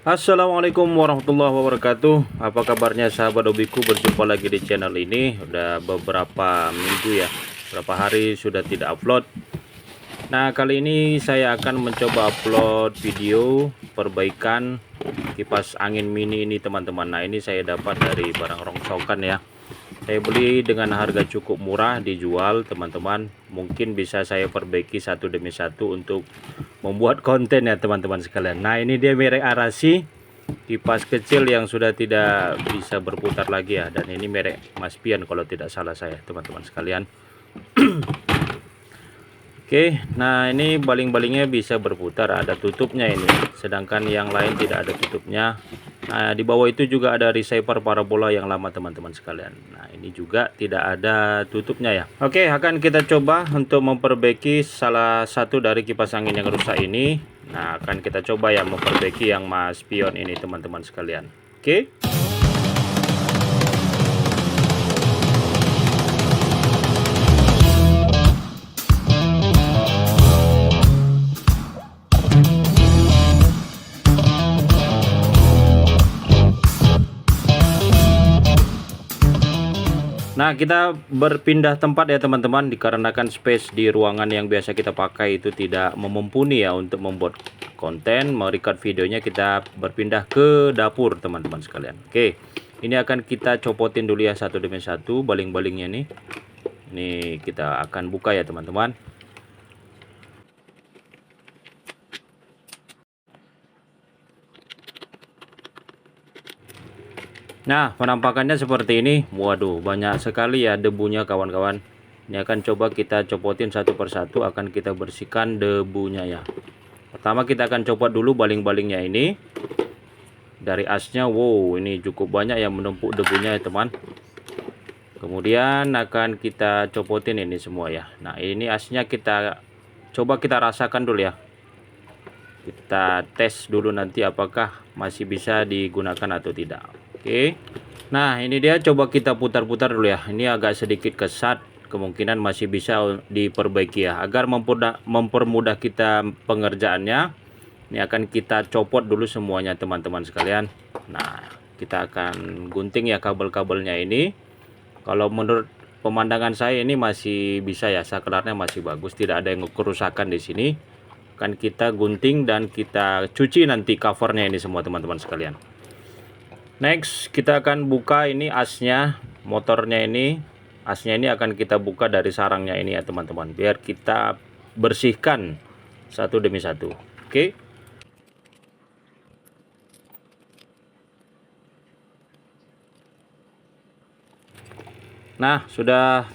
Assalamualaikum warahmatullahi wabarakatuh. Apa kabarnya sahabat hobiku? Berjumpa lagi di channel ini. Udah beberapa minggu ya, beberapa hari sudah tidak upload. Nah, kali ini saya akan mencoba upload video perbaikan kipas angin mini ini teman-teman. Nah, ini saya dapat dari barang rongsokan ya. Saya beli dengan harga cukup murah, dijual teman-teman. Mungkin bisa saya perbaiki satu demi satu untuk membuat konten ya teman-teman sekalian. Nah, ini dia merek Arashi, kipas kecil yang sudah tidak bisa berputar lagi ya. Dan ini merek Maspion kalau tidak salah saya teman-teman sekalian. Oke, nah ini baling-balingnya bisa berputar, ada tutupnya ini. Sedangkan yang lain tidak ada tutupnya. Nah, di bawah itu juga ada receiver parabola yang lama teman-teman sekalian. Nah, ini juga tidak ada tutupnya ya. Oke, akan kita coba untuk memperbaiki salah satu dari kipas angin yang rusak ini. Nah, akan kita coba ya memperbaiki yang Maspion ini teman-teman sekalian. Oke. Nah, kita berpindah tempat ya teman-teman, dikarenakan space di ruangan yang biasa kita pakai itu tidak memumpuni ya untuk membuat konten, merecord videonya. Kita berpindah ke dapur teman-teman sekalian. Oke, ini akan kita copotin dulu ya satu demi satu baling-balingnya nih. Ini kita akan buka ya teman-teman. Nah, penampakannya seperti ini. Waduh, banyak sekali ya debunya kawan-kawan. Ini akan coba kita copotin satu persatu, akan kita bersihkan debunya ya. Pertama kita akan copot dulu baling-balingnya ini. Dari asnya, wow, ini cukup banyak yang menumpuk debunya ya teman. Kemudian akan kita copotin ini semua ya. Nah, ini asnya kita coba kita rasakan dulu ya. Kita tes dulu nanti apakah masih bisa digunakan atau tidak. Oke. Nah, ini dia, coba kita putar-putar dulu ya. Ini agak sedikit kesat, kemungkinan masih bisa diperbaiki ya. Agar mempermudah kita pengerjaannya, ini akan kita copot dulu semuanya teman-teman sekalian. Nah, kita akan gunting ya kabel-kabelnya ini. Kalau menurut pemandangan saya ini masih bisa ya, saklarnya masih bagus, tidak ada yang kerusakan di sini. Akan kita gunting dan kita cuci nanti covernya ini semua teman-teman sekalian. Next, kita akan buka ini asnya, motornya ini. Asnya ini akan kita buka dari sarangnya ini ya teman-teman, biar kita bersihkan satu demi satu. Oke. Nah, sudah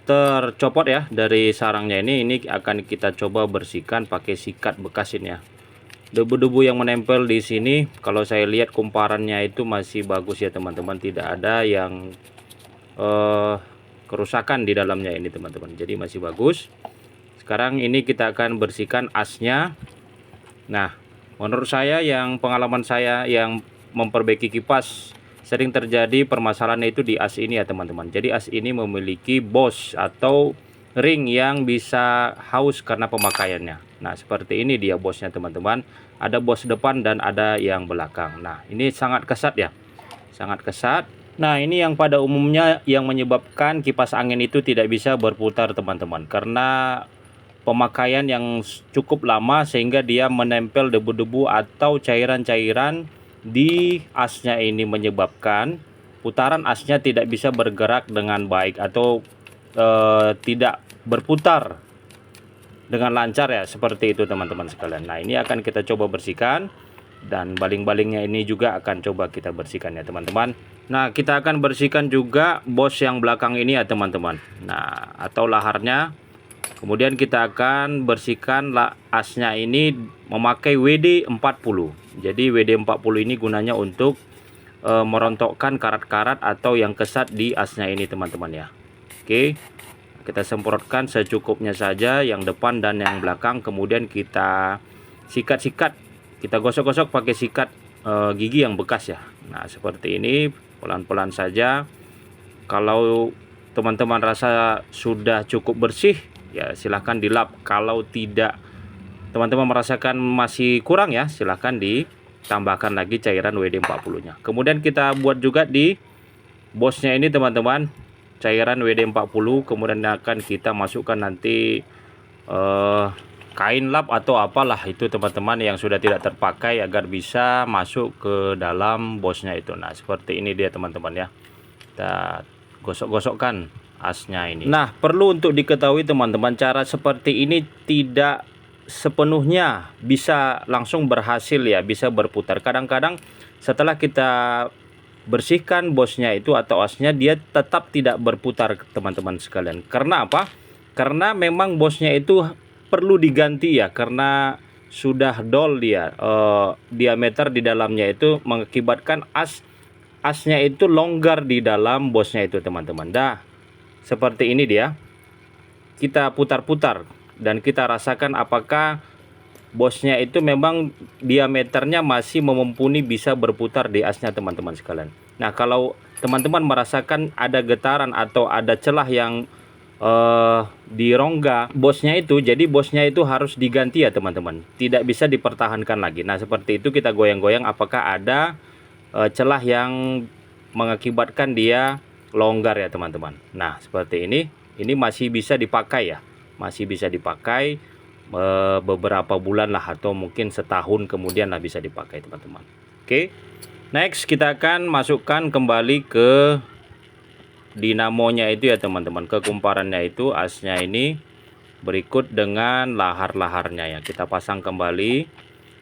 tercopot ya dari sarangnya ini. Ini akan kita coba bersihkan pakai sikat bekas ini ya. Debu-debu yang menempel di sini, kalau saya lihat kumparannya itu masih bagus ya teman-teman, tidak ada yang kerusakan di dalamnya ini teman-teman, jadi masih bagus. Sekarang ini kita akan bersihkan asnya. Nah, menurut saya, yang pengalaman saya yang memperbaiki kipas, sering terjadi permasalahan itu di as ini ya teman-teman. Jadi as ini memiliki bos atau ring yang bisa haus karena pemakaiannya. Nah, seperti ini dia bosnya teman-teman. Ada bos depan dan ada yang belakang. Nah, ini sangat kesat ya, sangat kesat. Nah, ini yang pada umumnya yang menyebabkan kipas angin itu tidak bisa berputar teman-teman, karena pemakaian yang cukup lama sehingga dia menempel debu-debu atau cairan-cairan di asnya, ini menyebabkan putaran asnya tidak bisa bergerak dengan baik atau tidak berputar dengan lancar ya, seperti itu teman-teman sekalian. Nah, ini akan kita coba bersihkan, dan baling-balingnya ini juga akan coba kita bersihkan ya teman-teman. Nah, kita akan bersihkan juga bos yang belakang ini ya teman-teman, nah atau laharnya. Kemudian kita akan bersihkan asnya ini memakai WD-40. Jadi WD-40 ini gunanya untuk merontokkan karat-karat atau yang kesat di asnya ini teman-teman ya. Oke, kita semprotkan secukupnya saja yang depan dan yang belakang. Kemudian kita sikat-sikat, kita gosok-gosok pakai sikat gigi yang bekas ya. Nah, seperti ini, pelan-pelan saja. Kalau teman-teman rasa sudah cukup bersih, ya silahkan dilap. Kalau tidak, teman-teman merasakan masih kurang ya, silahkan tambahkan lagi cairan WD-40 nya. Kemudian kita buat juga di bosnya ini teman-teman, cairan WD-40. Kemudian akan kita masukkan nanti kain lap atau apalah itu teman-teman yang sudah tidak terpakai, agar bisa masuk ke dalam bosnya itu. Nah seperti ini dia teman-teman ya, kita gosok-gosokkan asnya ini. Nah perlu untuk diketahui teman-teman, cara seperti ini tidak sepenuhnya bisa langsung berhasil ya, bisa berputar. Kadang-kadang setelah kita bersihkan bosnya itu atau asnya, dia tetap tidak berputar teman-teman sekalian. Karena apa? Karena memang bosnya itu perlu diganti ya, karena sudah dol dia, diameter di dalamnya itu mengakibatkan asnya itu longgar di dalam bosnya itu teman-teman. Dah seperti ini dia, kita putar-putar dan kita rasakan apakah bosnya itu memang diameternya masih mumpuni bisa berputar di asnya teman-teman sekalian. Nah kalau teman-teman merasakan ada getaran atau ada celah yang di rongga bosnya itu, jadi bosnya itu harus diganti ya teman-teman, tidak bisa dipertahankan lagi. Nah seperti itu kita goyang-goyang apakah ada celah yang mengakibatkan dia longgar ya teman-teman. Nah seperti ini masih bisa dipakai ya, masih bisa dipakai beberapa bulan lah, atau mungkin setahun kemudian lah bisa dipakai teman-teman. Oke, next kita akan masukkan kembali ke dinamonya itu ya teman-teman, ke kumparannya itu, asnya ini berikut dengan lahar-laharnya ya, kita pasang kembali.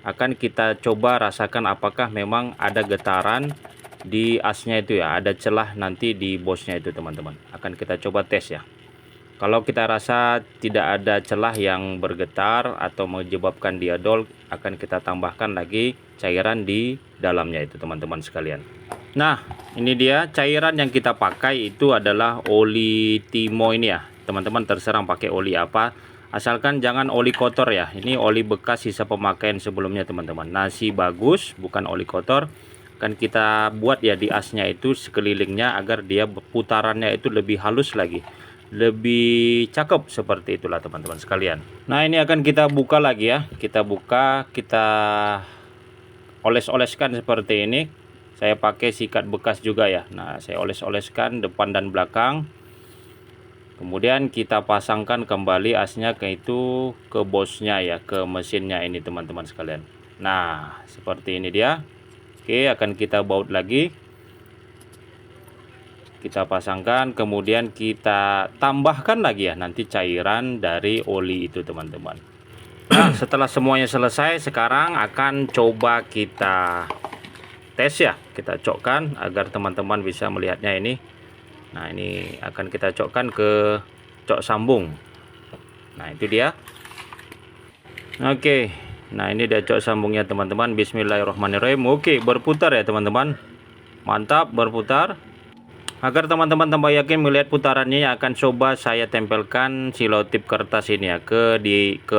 Akan kita coba rasakan apakah memang ada getaran di asnya itu ya, ada celah nanti di bosnya itu teman-teman. Akan kita coba tes ya. Kalau kita rasa tidak ada celah yang bergetar atau menyebabkan dia dol, akan kita tambahkan lagi cairan di dalamnya itu teman-teman sekalian. Nah ini dia cairan yang kita pakai itu adalah oli Timo ini ya teman-teman, terserah pakai oli apa, asalkan jangan oli kotor ya. Ini oli bekas sisa pemakaian sebelumnya teman-teman, nasi bagus bukan oli kotor. Akan kita buat ya di asnya itu sekelilingnya, agar dia putarannya itu lebih halus lagi, lebih cakep, seperti itulah teman-teman sekalian. Nah ini akan kita buka lagi ya, kita buka, kita oles-oleskan seperti ini. Saya pakai sikat bekas juga ya. Nah saya oles-oleskan depan dan belakang. Kemudian kita pasangkan kembali asnya ke bosnya ya, ke mesinnya ini teman-teman sekalian. Nah seperti ini dia. Oke, akan kita baut lagi, kita pasangkan, kemudian kita tambahkan lagi ya nanti cairan dari oli itu teman-teman. Nah setelah semuanya selesai, sekarang akan coba kita tes ya, kita cokkan agar teman-teman bisa melihatnya ini. Nah ini akan kita cokkan ke cok sambung. Nah itu dia. Oke, nah ini dia cok sambungnya teman-teman. Bismillahirrahmanirrahim. Oke, berputar ya teman-teman, mantap berputar. Agar teman-teman tambah yakin melihat putarannya, yang akan coba saya tempelkan silotip kertas ini ya ke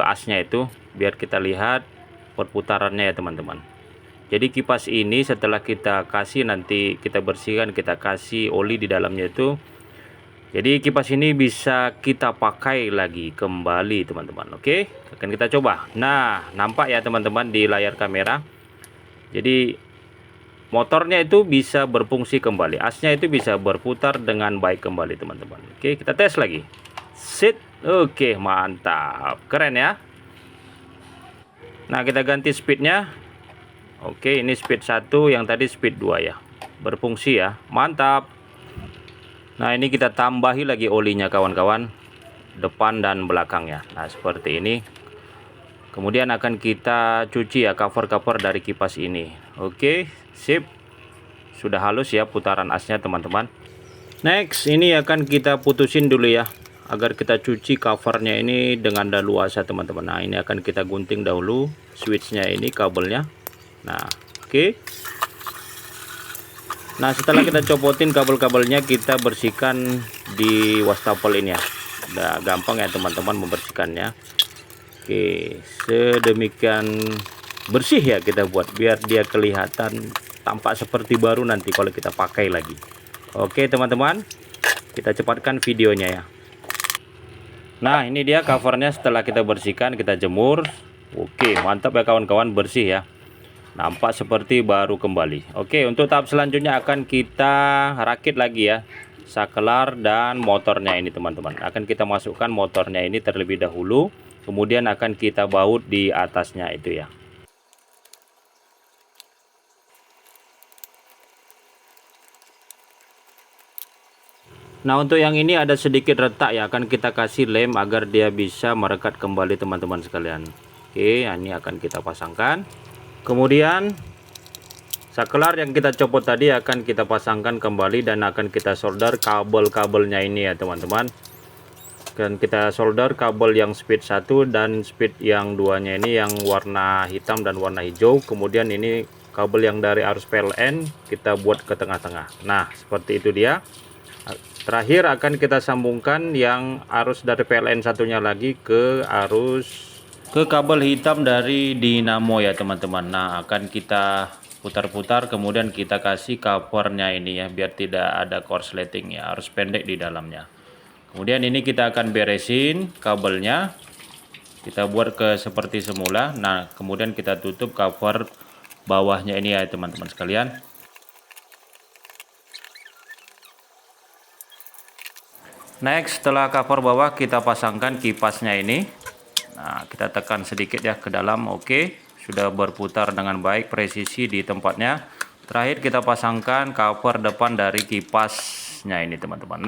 asnya itu, biar kita lihat perputarannya ya teman-teman. Jadi kipas ini setelah kita kasih, nanti kita bersihkan, kita kasih oli di dalamnya itu, jadi kipas ini bisa kita pakai lagi kembali teman-teman. Oke, akan kita coba. Nah nampak ya teman-teman di layar kamera, jadi motornya itu bisa berfungsi kembali, asnya itu bisa berputar dengan baik kembali teman-teman. Oke, kita tes lagi. Sit. Oke, mantap, keren ya. Nah kita ganti speednya. Oke, ini speed 1, yang tadi speed 2 ya, berfungsi ya, mantap. Nah ini kita tambahi lagi olinya kawan-kawan, depan dan belakangnya. Nah seperti ini. Kemudian akan kita cuci ya cover-cover dari kipas ini. Oke, sip, sudah halus ya putaran asnya teman-teman. Next ini akan kita putusin dulu ya, agar kita cuci covernya ini dengan daluarsa teman-teman. Nah ini akan kita gunting dahulu switchnya ini, kabelnya. Nah oke. Nah setelah kita copotin kabel-kabelnya, kita bersihkan di wastafel ini ya. Udah gampang ya teman-teman membersihkannya. Oke, sedemikian bersih ya kita buat, biar dia kelihatan tampak seperti baru nanti kalau kita pakai lagi. Oke teman-teman, kita cepatkan videonya ya. Nah ini dia covernya setelah kita bersihkan, kita jemur. Oke, mantap ya kawan-kawan, bersih ya. Nampak seperti baru kembali. Oke, untuk tahap selanjutnya akan kita rakit lagi ya saklar dan motornya ini teman-teman. Akan kita masukkan motornya ini terlebih dahulu, kemudian akan kita baut di atasnya itu ya. Nah, untuk yang ini ada sedikit retak ya, akan kita kasih lem agar dia bisa merekat kembali teman-teman sekalian. Oke, ini akan kita pasangkan. Kemudian saklar yang kita copot tadi akan kita pasangkan kembali dan akan kita solder kabel-kabelnya ini ya teman-teman. Dan kita solder kabel yang speed 1 dan speed yang 2-nya ini yang warna hitam dan warna hijau. Kemudian ini kabel yang dari arus PLN kita buat ke tengah-tengah. Nah, seperti itu dia. Terakhir akan kita sambungkan yang arus dari PLN satunya lagi ke kabel hitam dari dinamo ya teman-teman. Nah, akan kita putar-putar, kemudian kita kasih covernya ini ya, biar tidak ada korsleting ya, harus pendek di dalamnya. Kemudian ini kita akan beresin kabelnya, kita buat ke seperti semula. Nah, kemudian kita tutup cover bawahnya ini ya teman-teman sekalian. Next, setelah cover bawah kita pasangkan kipasnya ini. Nah, kita tekan sedikit ya ke dalam. Oke, sudah berputar dengan baik, presisi di tempatnya. Terakhir kita pasangkan cover depan dari kipasnya ini teman-teman.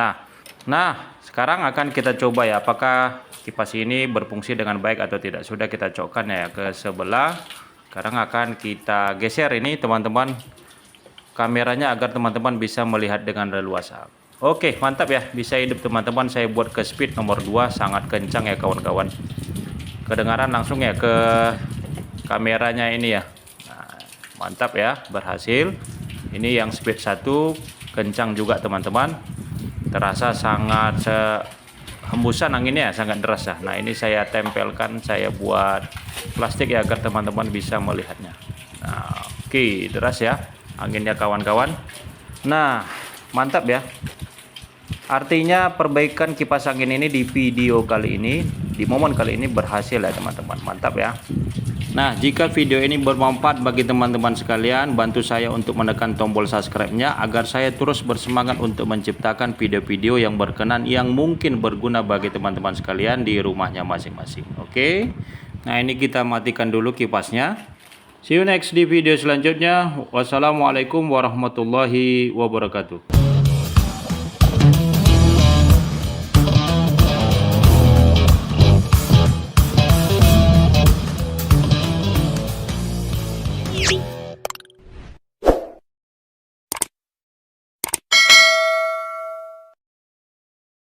Nah, sekarang akan kita coba ya apakah kipas ini berfungsi dengan baik atau tidak. Sudah kita cokkan ya ke sebelah. Sekarang akan kita geser ini teman-teman kameranya agar teman-teman bisa melihat dengan leluasa. Oke, mantap ya, bisa hidup teman-teman. Saya buat ke speed nomor 2, sangat kencang ya kawan-kawan. Kedengaran langsung ya ke kameranya ini ya. Nah, mantap ya, berhasil. Ini yang speed 1 kencang juga teman-teman. Terasa sangat hembusan anginnya sangat deras ya. Nah, ini saya tempelkan, saya buat plastik ya agar teman-teman bisa melihatnya. Nah, oke, deras ya anginnya kawan-kawan. Nah, mantap ya. Artinya perbaikan kipas angin ini di video kali ini, di momen kali ini berhasil ya teman-teman. Mantap ya. Nah, jika video ini bermanfaat bagi teman-teman sekalian, bantu saya untuk menekan tombol subscribe-nya agar saya terus bersemangat untuk menciptakan video-video yang berkenan yang mungkin berguna bagi teman-teman sekalian di rumahnya masing-masing. Oke. Nah, ini kita matikan dulu kipasnya. See you next di video selanjutnya. Wassalamualaikum warahmatullahi wabarakatuh.